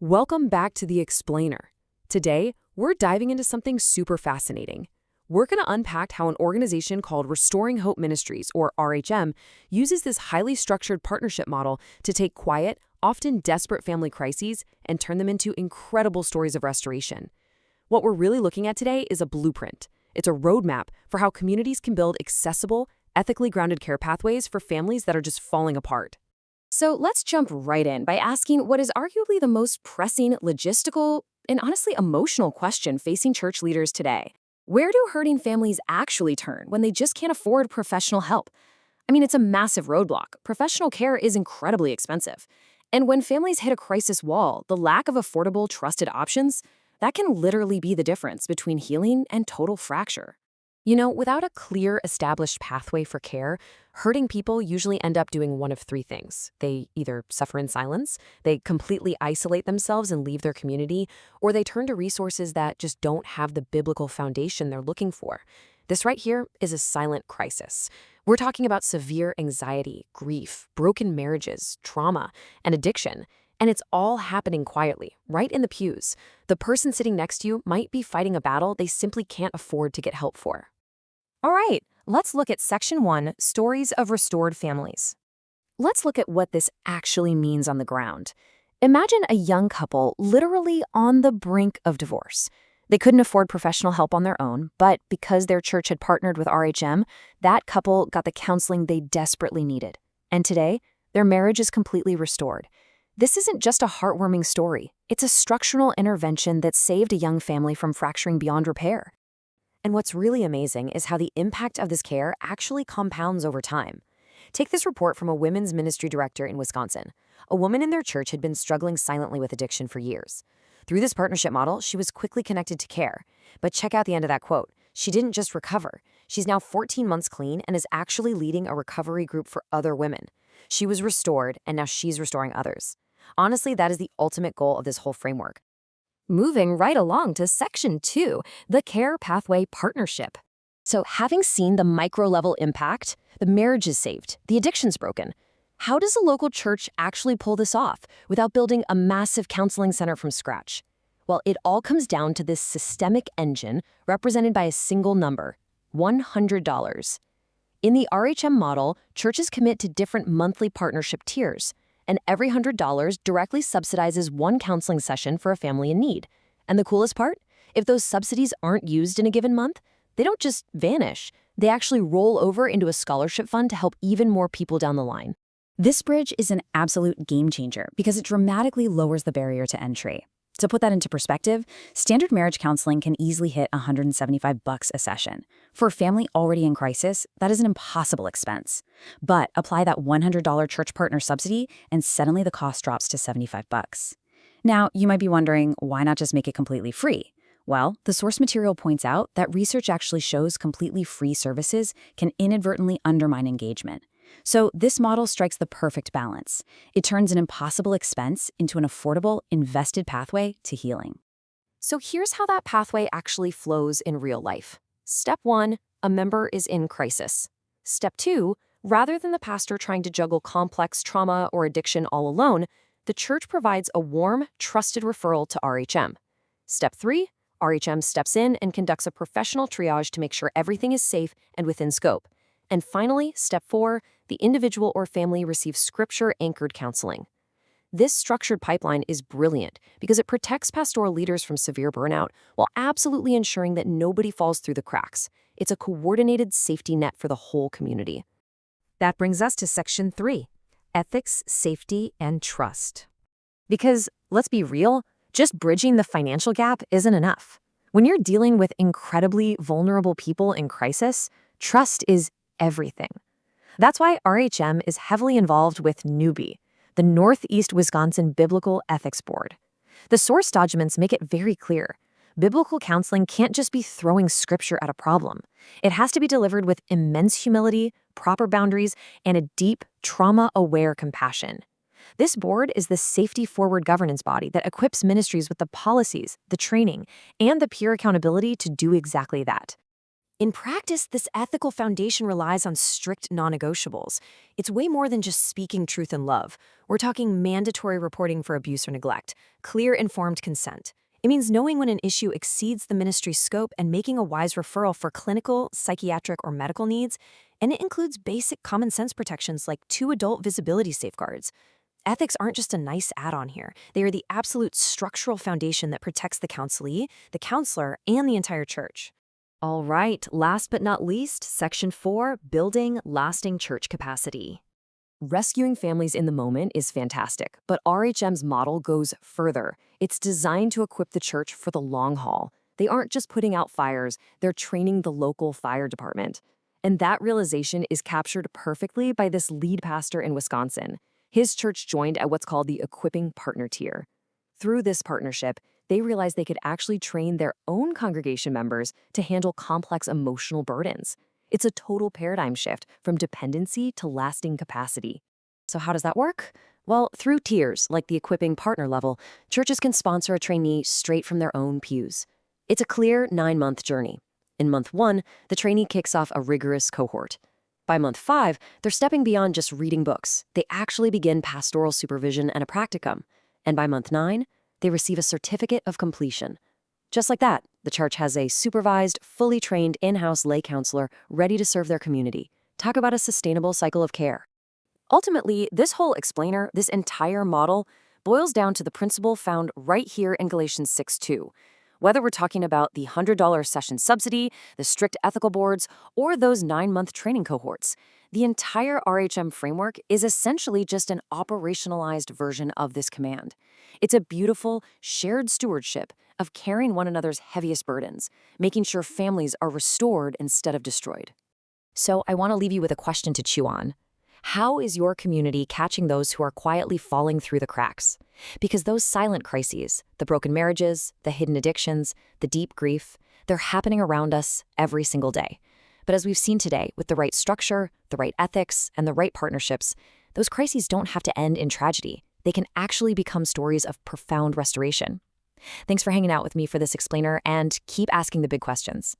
Welcome back to The Explainer. Today, we're diving into something super fascinating. We're going to unpack how an organization called Restoring Hope Ministries, or RHM, uses this highly structured partnership model to take quiet, often desperate family crises and turn them into incredible stories of restoration. What we're really looking at today is a blueprint. It's a roadmap for how communities can build accessible, ethically grounded care pathways for families that are just falling apart. So let's jump right in by asking what is arguably the most pressing logistical and honestly emotional question facing church leaders today. Where do hurting families actually turn when they just can't afford professional help? I mean, it's a massive roadblock. Professional care is incredibly expensive. And when families hit a crisis wall, the lack of affordable, trusted options, that can literally be the difference between healing and total fracture. Without a clear, established pathway for care, hurting people usually end up doing one of three things. They either suffer in silence, they completely isolate themselves and leave their community, or they turn to resources that just don't have the biblical foundation they're looking for. This right here is a silent crisis. We're talking about severe anxiety, grief, broken marriages, trauma, and addiction. And it's all happening quietly, right in the pews. The person sitting next to you might be fighting a battle they simply can't afford to get help for. All right, let's look at Section 1, Stories of Restored Families. Let's look at what this actually means on the ground. Imagine a young couple literally on the brink of divorce. They couldn't afford professional help on their own, but because their church had partnered with RHM, that couple got the counseling they desperately needed. And today, their marriage is completely restored. This isn't just a heartwarming story. It's a structural intervention that saved a young family from fracturing beyond repair. And what's really amazing is how the impact of this care actually compounds over time. Take this report from a women's ministry director in Wisconsin. A woman in their church had been struggling silently with addiction for years. Through this partnership model, she was quickly connected to care. But check out the end of that quote. She didn't just recover. She's now 14 months clean and is actually leading a recovery group for other women. She was restored, and now she's restoring others. Honestly, that is the ultimate goal of this whole framework. Moving right along to Section 2, the Care Pathway Partnership. So having seen the micro-level impact, the marriage is saved, the addiction's broken. How does a local church actually pull this off without building a massive counseling center from scratch? Well, it all comes down to this systemic engine represented by a single number, $100. In the RHM model, churches commit to different monthly partnership tiers, and every $100 directly subsidizes one counseling session for a family in need. And the coolest part? If those subsidies aren't used in a given month, they don't just vanish. They actually roll over into a scholarship fund to help even more people down the line. This bridge is an absolute game changer because it dramatically lowers the barrier to entry. To put that into perspective, standard marriage counseling can easily hit $175 a session. For a family already in crisis, that is an impossible expense. But apply that $100 church partner subsidy, and suddenly the cost drops to $75. Now, you might be wondering, why not just make it completely free? Well, the source material points out that research actually shows completely free services can inadvertently undermine engagement. So this model strikes the perfect balance. It turns an impossible expense into an affordable, invested pathway to healing. So here's how that pathway actually flows in real life. Step 1, a member is in crisis. Step 2, rather than the pastor trying to juggle complex trauma or addiction all alone, the church provides a warm, trusted referral to RHM. Step 3, RHM steps in and conducts a professional triage to make sure everything is safe and within scope. And finally, Step 4, the individual or family receives scripture-anchored counseling. This structured pipeline is brilliant because it protects pastoral leaders from severe burnout while absolutely ensuring that nobody falls through the cracks. It's a coordinated safety net for the whole community. That brings us to Section 3, Ethics, Safety, and Trust. Because, let's be real, just bridging the financial gap isn't enough. When you're dealing with incredibly vulnerable people in crisis, trust is everything. That's why RHM is heavily involved with NEWBY, the Northeast Wisconsin Biblical Ethics Board. The source documents make it very clear. Biblical counseling can't just be throwing scripture at a problem. It has to be delivered with immense humility, proper boundaries, and a deep, trauma-aware compassion. This board is the safety-forward governance body that equips ministries with the policies, the training, and the peer accountability to do exactly that. In practice, this ethical foundation relies on strict non-negotiables. It's way more than just speaking truth in love. We're talking mandatory reporting for abuse or neglect, clear informed consent. It means knowing when an issue exceeds the ministry's scope and making a wise referral for clinical, psychiatric, or medical needs, and it includes basic common sense protections like 2 adult visibility safeguards. Ethics aren't just a nice add-on here. They are the absolute structural foundation that protects the counselee, the counselor, and the entire church. All right, last but not least, Section 4, Building Lasting Church Capacity. Rescuing families in the moment is fantastic, but RHM's model goes further. It's designed to equip the church for the long haul. They aren't just putting out fires, they're training the local fire department. And that realization is captured perfectly by this lead pastor in Wisconsin. His church joined at what's called the Equipping Partner Tier. Through this partnership, they realized they could actually train their own congregation members to handle complex emotional burdens. It's a total paradigm shift from dependency to lasting capacity. So how does that work? Well, through tiers like the Equipping Partner level, churches can sponsor a trainee straight from their own pews. It's a clear 9-month journey. In month 1, the trainee kicks off a rigorous cohort. By month 5, they're stepping beyond just reading books. They actually begin pastoral supervision and a practicum. And by month 9, they receive a certificate of completion. Just like that, the church has a supervised, fully trained in-house lay counselor ready to serve their community. Talk about a sustainable cycle of care. Ultimately, this whole explainer, this entire model, boils down to the principle found right here in Galatians 6:2. Whether we're talking about the $100 session subsidy, the strict ethical boards, or those 9-month training cohorts, the entire RHM framework is essentially just an operationalized version of this command. It's a beautiful, shared stewardship of carrying one another's heaviest burdens, making sure families are restored instead of destroyed. So I want to leave you with a question to chew on. How is your community catching those who are quietly falling through the cracks? Because those silent crises, the broken marriages, the hidden addictions, the deep grief, they're happening around us every single day. But as we've seen today, with the right structure, the right ethics, and the right partnerships, those crises don't have to end in tragedy. They can actually become stories of profound restoration. Thanks for hanging out with me for this explainer, and keep asking the big questions.